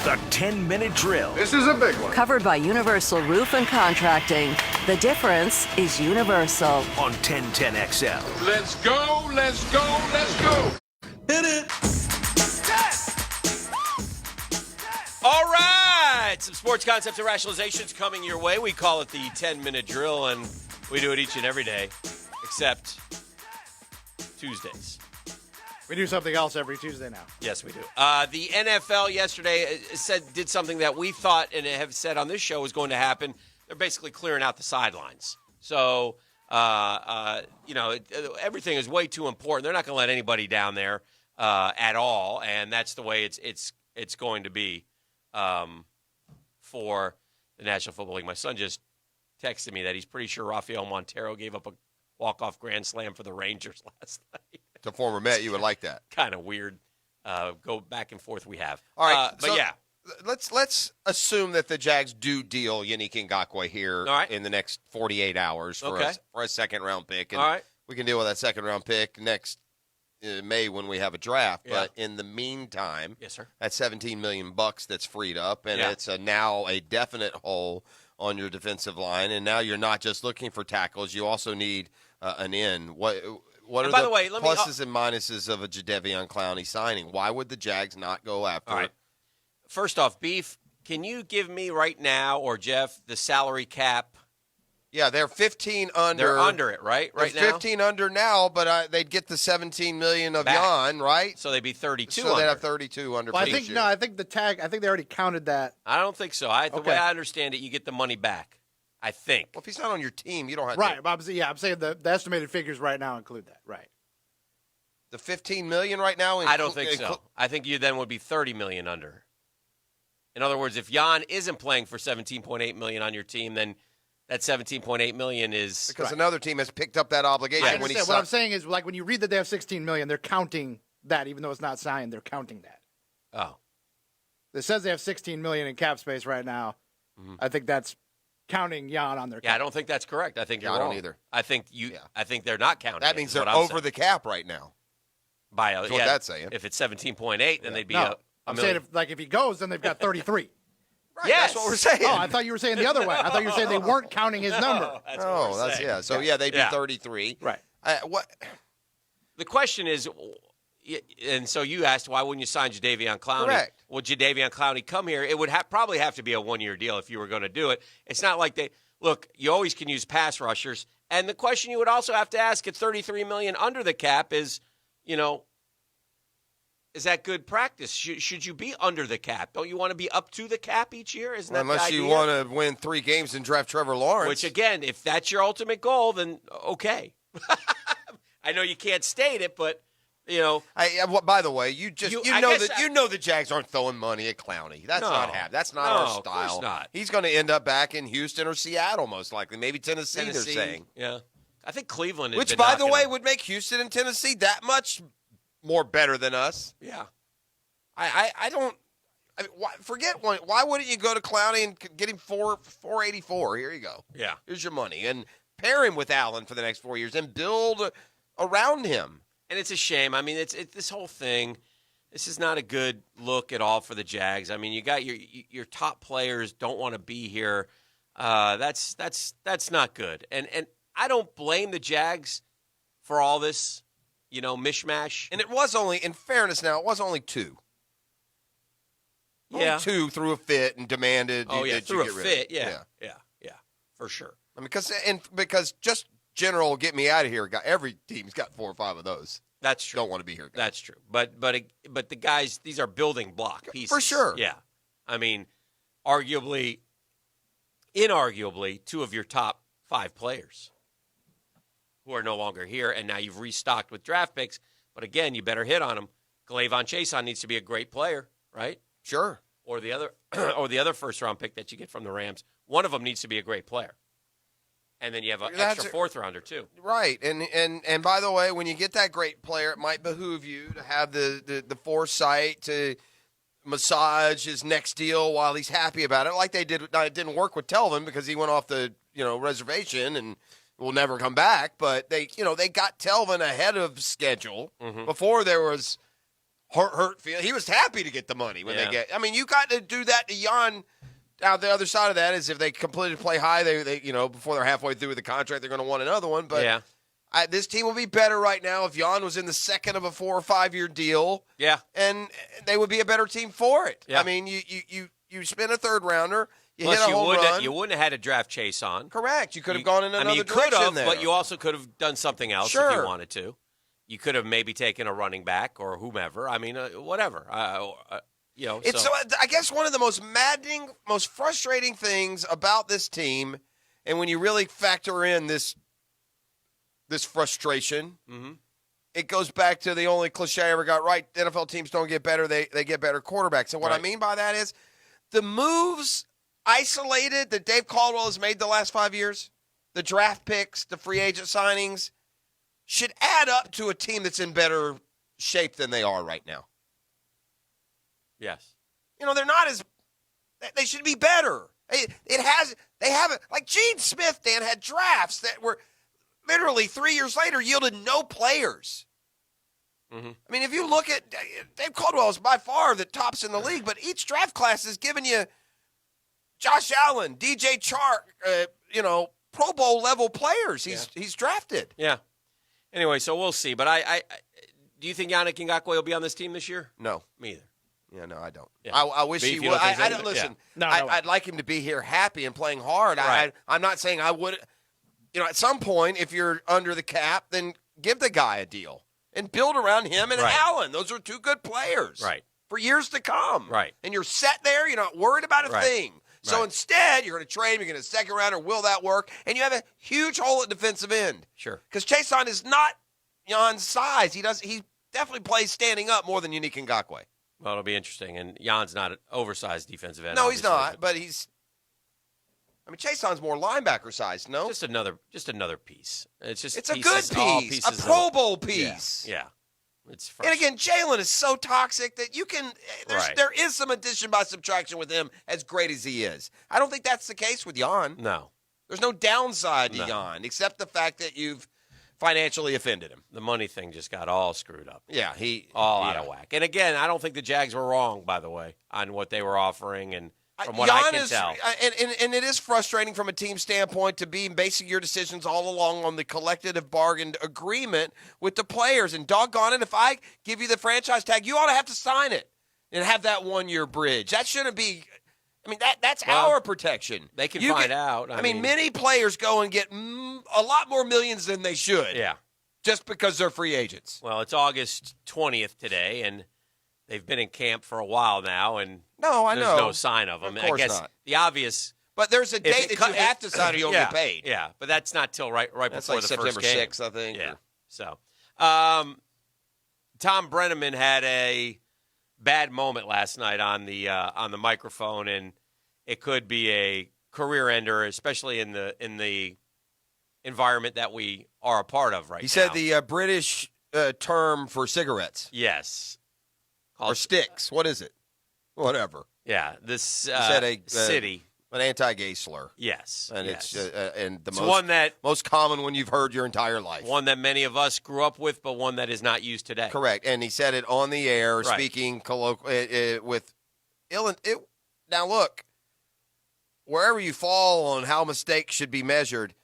The 10-minute drill. This is a big one. Covered by Universal Roof and Contracting. The difference is Universal. On 1010XL. Let's go, let's go, let's go. Hit it. All right. Some sports concepts and rationalizations coming your way. We call it the 10-minute drill, and we do it each and every day, except Tuesdays. We do something else every Tuesday now. Yes, we do. The NFL yesterday did something that we thought and have said on this show was going to happen. They're basically clearing out the sidelines. So, everything is way too important. They're not going to let anybody down there at all, and that's the way it's going to be for the National Football League. My son just texted me that he's pretty sure Rafael Montero gave up a walk-off grand slam for the Rangers last night. To former Met, you would like that. Kind of weird. Go back and forth we have. All right, but yeah. Let's assume that the Jags do deal Yannick Ngakoue here in the next 48 hours for a second-round pick. And we can deal with that second-round pick next May when we have a draft. Yeah. But in the meantime, yes, sir. That's $17 million that's freed up, and it's now a definite hole on your defensive line. And now you're not just looking for tackles; you also need an end. What are the pluses and minuses of a Jadeveon Clowney signing? Why would the Jags not go after it? First off, Beef, can you give me right now, or Jeff, the salary cap? Yeah, they're 15 under. They're under it, right? Right now? 15 under now, but they'd get the $17 million of Jan, right? So they'd be 32 so they'd have 32 under. Well, I think they already counted that. I don't think so. The way I understand it, you get the money back. I think. Well, if he's not on your team, you don't have to. Right, I'm saying the estimated figures right now include that. Right. The $15 million right now? I don't think so. I think you then would be $30 million under. In other words, if Jan isn't playing for $17.8 million on your team, then that $17.8 million is because another team has picked up that obligation. I understand. What I'm saying is, like, when you read that they have $16 million, they're counting that, even though it's not signed. They're counting that. Oh. It says they have $16 million in cap space right now. Mm-hmm. I think that's counting Jan on their cap. Yeah, I don't think that's correct. I think you're wrong. I don't either. I think I think they're not counting. That means they're over the cap right now. That's what that's saying. If it's 17.8, then they'd be I'm saying if he goes, then they've got 33. Right, yes. That's what we're saying. Oh, I thought you were saying the other way. I thought you were saying they weren't counting his number. That's So they'd be 33. Right. What? The question is, and so you asked, why wouldn't you sign Jadeveon Clowney? Correct. Would Jadeveon Clowney come here? It would probably have to be a one-year deal if you were going to do it. It's not like you always can use pass rushers. And the question you would also have to ask at $33 million under the cap is, is that good practice? Should you be under the cap? Don't you want to be up to the cap each year? Isn't that unless the idea? you want to win 3 games and draft Trevor Lawrence? Which, again, if that's your ultimate goal, then okay. I know you can't state it, but by the way, you know the Jags aren't throwing money at Clowney. That's not our style. Of course not. He's going to end up back in Houston or Seattle, most likely. Maybe Tennessee. They're saying. Yeah, I think Cleveland. Which, by the way, would make Houston and Tennessee that much more better than us. Yeah. I don't. Forget one. Why wouldn't you go to Clowney and get him $484? Here you go. Yeah. Here's your money, and pair him with Allen for the next 4 years and build around him. And it's a shame. I mean, it's this whole thing. This is not a good look at all for the Jags. I mean, you got your top players don't want to be here. That's not good. And I don't blame the Jags for all this, mishmash. And it was only, in fairness, now it was only 2. Yeah, only 2 threw a fit and demanded. Threw a fit. Yeah, for sure. I mean, because just general get me out of here. Every team's got 4 or 5 of those. That's true. Don't want to be here. Guys. That's true. But the guys, these are building block pieces for sure. Yeah, I mean, inarguably, 2 of your top 5 players who are no longer here, and now you've restocked with draft picks. But again, you better hit on them. K'Lavon Chaisson needs to be a great player, right? Sure. Or the other first-round pick that you get from the Rams. One of them needs to be a great player. And then you have an extra 4th rounder too. Right. And by the way, when you get that great player, it might behoove you to have the foresight to massage his next deal while he's happy about it. Like they did. Now, it didn't work with Telvin because he went off the reservation and will never come back. But they got Telvin ahead of schedule before there was hurt feel. He was happy to get the money when they get. I mean, you got to do that to Jan. Now, the other side of that is if they completely play high, they before they're halfway through with the contract, they're going to want another one. But this team will be better right now if Jan was in the second of a 4 or 5 year deal. Yeah, and they would be a better team for it. Yeah. I mean, you spend a third rounder. Plus, hit a home run. You wouldn't have had to draft Chase on. Correct. You could have gone in another you direction could have, there. but you also could have done something else if you wanted to. You could have maybe taken a running back or whomever. I mean, whatever. It's I guess one of the most maddening, most frustrating things about this team, and when you really factor in this frustration, it goes back to the only cliche I ever got right. NFL teams don't get better; they get better quarterbacks. And what I mean by that is the moves isolated that Dave Caldwell has made the last 5 years, the draft picks, the free agent signings, should add up to a team that's in better shape than they are right now. Yes. They're not as – they should be better. They haven't – like Gene Smith, Dan, had drafts that were literally 3 years later yielded no players. I mean, if you look at – Dave Caldwell is by far the tops in the league, but each draft class has given you Josh Allen, DJ Chark, Pro Bowl level players he's drafted. Yeah. Anyway, so we'll see. But I do you think Yannick Ngakoue will be on this team this year? No. Me either. Yeah, no, I don't. Yeah. I wish he would. I don't listen. Yeah. No, I'd like him to be here happy and playing hard. Right. I'm not saying I would. At some point, if you're under the cap, then give the guy a deal and build around him and Allen. Those are two good players. Right. For years to come. Right. And you're set there. You're not worried about a thing. So instead, you're going to trade him. You're going to second rounder. Will that work? And you have a huge hole at defensive end. Sure. Because Chason is not Jan's size. He definitely plays standing up more than Yannick Ngakoue. Well, it'll be interesting. And Jan's not an oversized defensive end. No, he's not. But Chason's more linebacker sized. No, just another piece. It's a good piece, a Pro Bowl piece. Yeah. It's and again, Jalen is so toxic that you can. There is some addition by subtraction with him, as great as he is. I don't think that's the case with Jan. No, there's no downside to Jan except the fact that you've financially offended him. The money thing just got all screwed up. Yeah, out of whack. And again, I don't think the Jags were wrong, by the way, on what they were offering and from what I can tell. And it is frustrating from a team standpoint to be basing your decisions all along on the collective bargained agreement with the players. And doggone it, if I give you the franchise tag, you ought to have to sign it and have that 1 year bridge. That shouldn't be. That's our protection. They can find out. I mean, many players go and get a lot more millions than they should. Yeah. Just because they're free agents. Well, it's August 20th today, and they've been in camp for a while now, and there's no sign of them. Of course I guess not. The obvious. But there's a date that you have to sign or you'll get paid. Yeah, but that's not till right that's before like the September first game. 6th, I think. Yeah. So, Tom Brenneman had a bad moment last night on the microphone, and it could be a career ender, especially in the environment that we are a part of right now. He said the British term for cigarettes. Yes. Or sticks. What is it? Whatever. Yeah. This city. An anti-gay slur. Yes. And it's and the most common one you've heard your entire life. One that many of us grew up with, but one that is not used today. Correct. And he said it on the air, speaking with ill. Now, look, wherever you fall on how mistakes should be measured,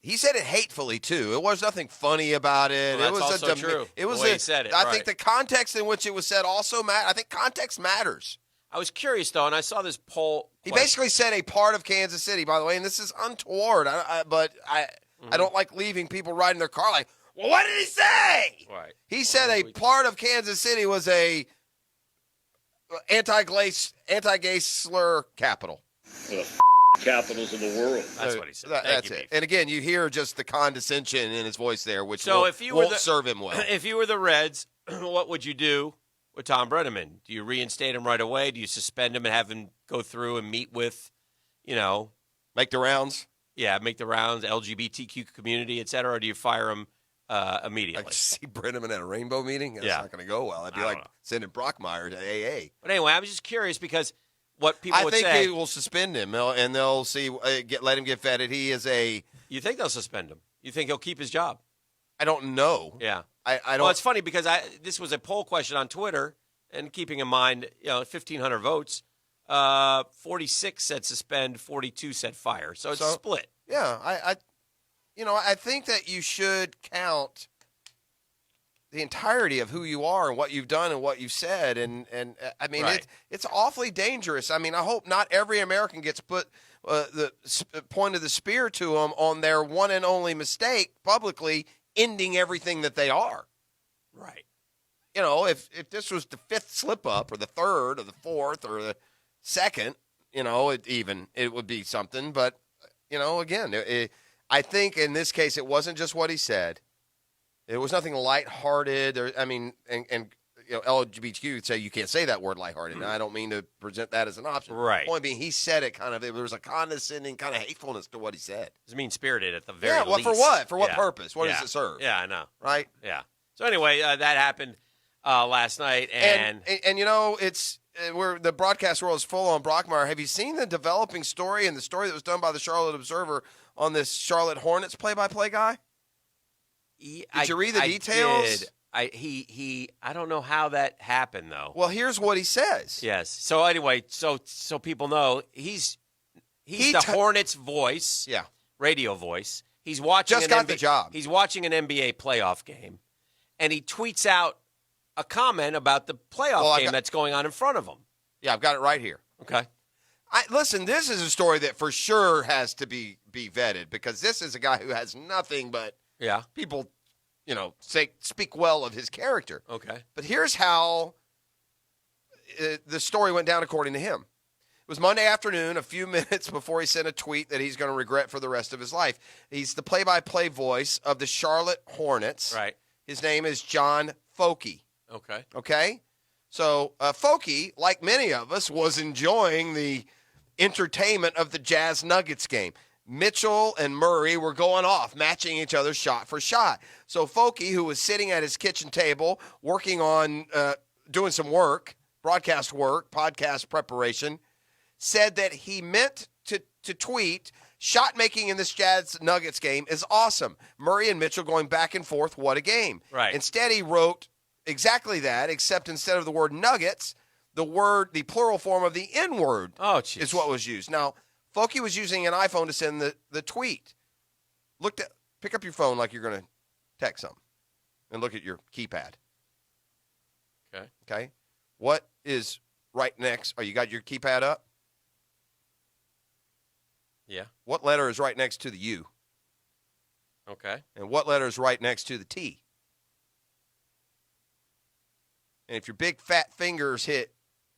he said it hatefully too. It was nothing funny about it. Well, that's also true. It was the way he said it. I think the context in which it was said also matters. I think context matters. I was curious though, and I saw this poll. He basically said a part of Kansas City, by the way, and this is untoward. But I don't like leaving people riding their car like, well, what did he say? Right. He said a part of Kansas City was a anti-gay slur capital. Capitals of the world. That's what he said. That's it. And again, you hear just the condescension in his voice there, which won't serve him well. If you were the Reds, what would you do with Tom Brenneman? Do you reinstate him right away? Do you suspend him and have him go through and meet with, make the rounds? Yeah, make the rounds, LGBTQ community, et cetera, or do you fire him immediately? I see Brenneman at a rainbow meeting? That's not going to go well. I'd be like sending Brockmeyer to AA. But anyway, I was just curious because what people would say. I think they will suspend him, and they'll see let him get vetted. He is a. You think they'll suspend him? You think he'll keep his job? I don't know. Yeah. I don't. Well, it's funny because this was a poll question on Twitter, and keeping in mind, 1,500 votes, 46 said suspend, 42 said fire. So it's split. Yeah, I think that you should count the entirety of who you are and what you've done and what you've said. And I mean, right. it's awfully dangerous. I mean, I hope not every American gets put the point of the spear to them on their one and only mistake, publicly ending everything that they are. Right. If this was the fifth slip up or the third or the fourth or the second, it would be something. But, again, I think in this case it wasn't just what he said. It was nothing lighthearted. LGBTQ would say you can't say that word lighthearted. Now, I don't mean to present that as an option. Right. The point being, he said it there was a condescending kind of hatefulness to what he said. It was mean-spirited at the very least. Yeah, well, for what? For what purpose? What does it serve? Yeah, I know. Right? Yeah. So anyway, that happened last night. And it's where the broadcast world is full on Brockmeyer. Have you seen the developing story and the story that was done by the Charlotte Observer on this Charlotte Hornets play-by-play guy? Did you read the details? I did. I don't know how that happened though. Well, here's what he says. Yes. So anyway, so people know he's the Hornets voice. Yeah. Radio voice. He's watching the job. He's watching an NBA playoff game, and he tweets out a comment about the playoff game that's going on in front of him. Yeah, I've got it right here. Okay. Listen, this is a story that for sure has to be vetted because this is a guy who has nothing but people, speak well of his character. Okay. But here's how the story went down according to him. It was Monday afternoon, a few minutes before he sent a tweet that he's going to regret for the rest of his life. He's the play-by-play voice of the Charlotte Hornets. Right. His name is John Folke. Okay. Okay? So Folke, like many of us, was enjoying the entertainment of the Jazz Nuggets game. Mitchell and Murray were going off, matching each other shot for shot. So Folke, who was sitting at his kitchen table, working on doing some work, broadcast work, podcast preparation, said that he meant to tweet, shot making in this Jazz Nuggets game is awesome. Murray and Mitchell going back and forth, what a game. Right. Instead, he wrote exactly that, except instead of the word Nuggets, the plural form of the N-word is what was used. Now, Folke was using an iPhone to send the tweet. Pick up your phone like you're going to text something and look at your keypad. Okay. What is right next? Oh, you got your keypad up? Yeah. What letter is right next to the U? Okay. And what letter is right next to the T? And if your big fat fingers hit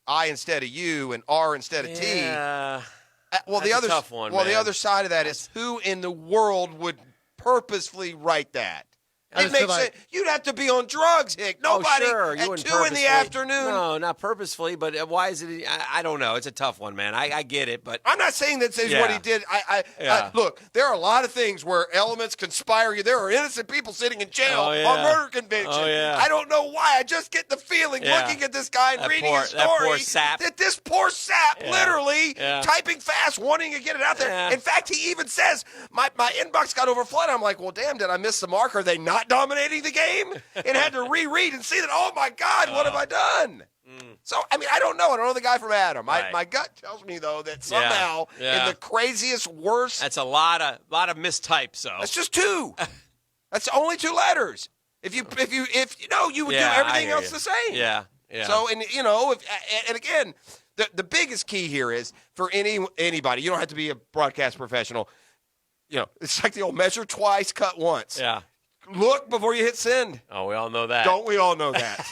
I instead of U and R instead of T. That's a tough one, the other side of that is who in the world would purposefully write that? It makes sense. You'd have to be on drugs, Hick. Nobody at 2 in the afternoon. No, not purposefully, but why is it? I don't know. It's a tough one, man. I get it, but I'm not saying that is what he did. Look, there are a lot of things where elements conspire. There are innocent people sitting in jail on murder conviction. I don't know why. I just get the feeling looking at this guy and reading his story that this poor sap literally typing fast, wanting to get it out there. In fact, he even says, my inbox got overflowed. I'm like, well, damn, did I miss the mark? Are they not dominating the game? And had to reread and see that, oh my God, what have I done? So, I mean, I don't know. I don't know the guy from Adam. Right. My gut tells me, though, that somehow in the craziest, worst. That's a lot of mistypes, so. That's just 2. That's only 2 letters. If you you would do everything else the same. Yeah. So, and again, the biggest key here is for anybody, you don't have to be a broadcast professional. It's like the old measure twice, cut once. Yeah. Look before you hit send. Oh, we all know that. Don't we all know that?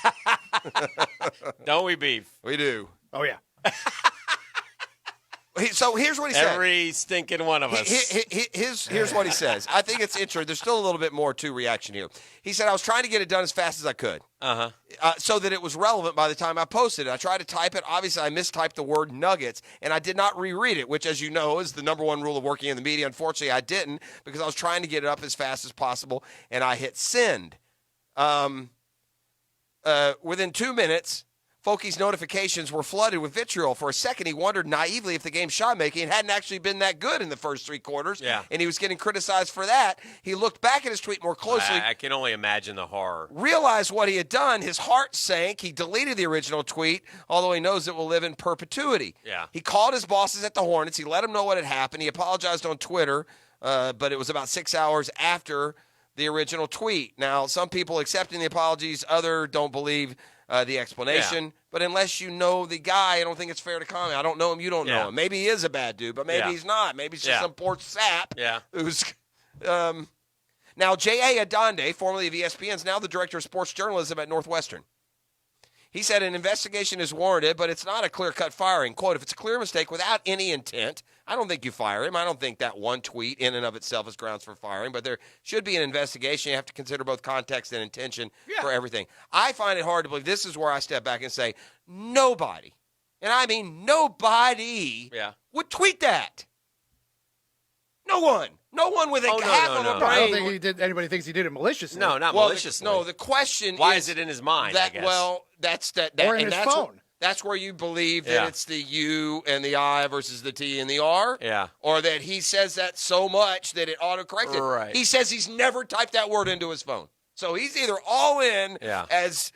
Don't we, Beef? We do. Oh, yeah. So here's what he said. Every stinking one of us. Here's what he says. I think it's interesting. There's still a little bit more to reaction here. He said, I was trying to get it done as fast as I could so that it was relevant by the time I posted it. I tried to type it. Obviously, I mistyped the word nuggets, and I did not reread it, which, as you know, is the number one rule of working in the media. Unfortunately, I didn't because I was trying to get it up as fast as possible, and I hit send. Within 2 minutes, Folky's notifications were flooded with vitriol. For a second, he wondered naively if the game's shot making hadn't actually been that good in the first 3 quarters. Yeah. And he was getting criticized for that. He looked back at his tweet more closely. I can only imagine the horror. Realized what he had done. His heart sank. He deleted the original tweet, although he knows it will live in perpetuity. Yeah. He called his bosses at the Hornets. He let them know what had happened. He apologized on Twitter, but it was about 6 hours after the original tweet. Now, some people accepting the apologies, others don't believe the explanation. Yeah. But unless you know the guy, I don't think it's fair to comment. I don't know him. You don't know him. Maybe he is a bad dude, but maybe he's not. Maybe he's just some poor sap who's now, J.A. Adonde, formerly of ESPN, is now the director of sports journalism at Northwestern. He said an investigation is warranted, but it's not a clear-cut firing. Quote, if it's a clear mistake without any intent, I don't think you fire him. I don't think that one tweet in and of itself is grounds for firing, but there should be an investigation. You have to consider both context and intention for everything. I find it hard to believe. This is where I step back and say nobody, and I mean nobody, would tweet that. No one. No one with a half of a brain. I don't think anybody thinks he did it maliciously. No, not maliciously. The question why is it in his mind? I guess. Well, that's that. Or in his phone. That's where you believe that it's the U and the I versus the T and the R. Yeah. Or that he says that so much that it autocorrected. Right. He says he's never typed that word into his phone. So he's either all in as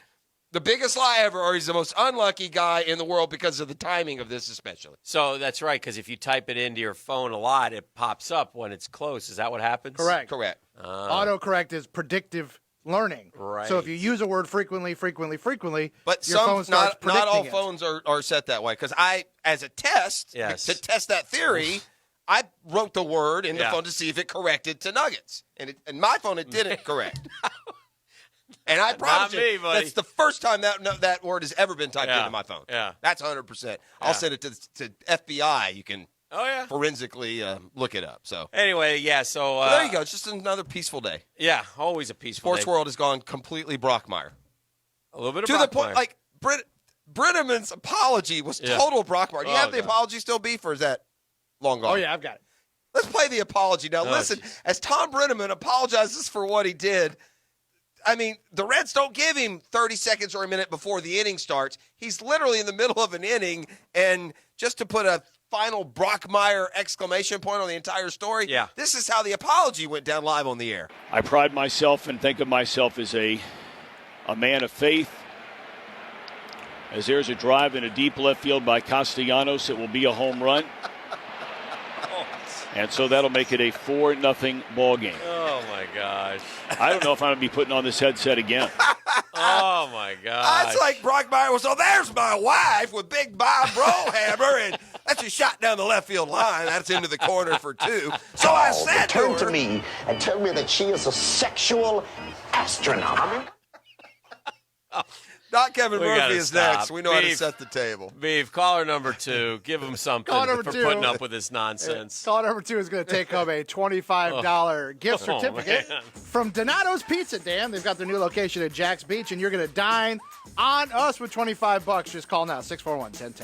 the biggest lie ever, or he's the most unlucky guy in the world because of the timing of this especially. So that's right, because if you type it into your phone a lot, it pops up when it's close. Is that what happens? Correct. Autocorrect is predictive learning. Right. So if you use a word frequently, but your phone starts predicting not all it. phones are set that way. Because I, as a test, to test that theory, I wrote the word in the phone to see if it corrected to nuggets. And my phone, it didn't correct. And I promise you, that's the first time that word has ever been typed into my phone. Yeah. That's 100%. I'll send it to FBI. You can forensically look it up. So anyway, so there you go. It's just another peaceful day. Yeah, always a peaceful Sports day. world has gone completely Brockmire. A little bit of to Brockmire. the point, like Brenneman's apology was total Brockmire. Do you have the apology still beef, or is that long gone? Oh, yeah, I've got it. Let's play the apology. Now, listen, as Tom Brenneman apologizes for what he did, I mean, the Reds don't give him 30 seconds or a minute before the inning starts. He's literally in the middle of an inning, and just to put a final Brockmire exclamation point on the entire story, this is how the apology went down live on the air. I pride myself and think of myself as a man of faith. As there's a drive in a deep left field by Castellanos, it will be a home run. And so that'll make it a 4-0 ball game. Oh, my gosh. I don't know if I'm going to be putting on this headset again. Oh, my gosh. That's like Brockmire was, so there's my wife with Big Bob Brohammer, and that's a shot down the left field line. That's into the corner for 2. So I said turn to me and tell me that she is a sexual astronaut. Not Kevin Murphy is stop. next. We know how to set the table. Beef, caller number 2. Give him something for putting up with this nonsense. Caller number 2 is going to take home a $25 gift certificate from Donato's Pizza, Dan. They've got their new location at Jack's Beach, and you're going to dine on us with $25. Just call now, 641-1010.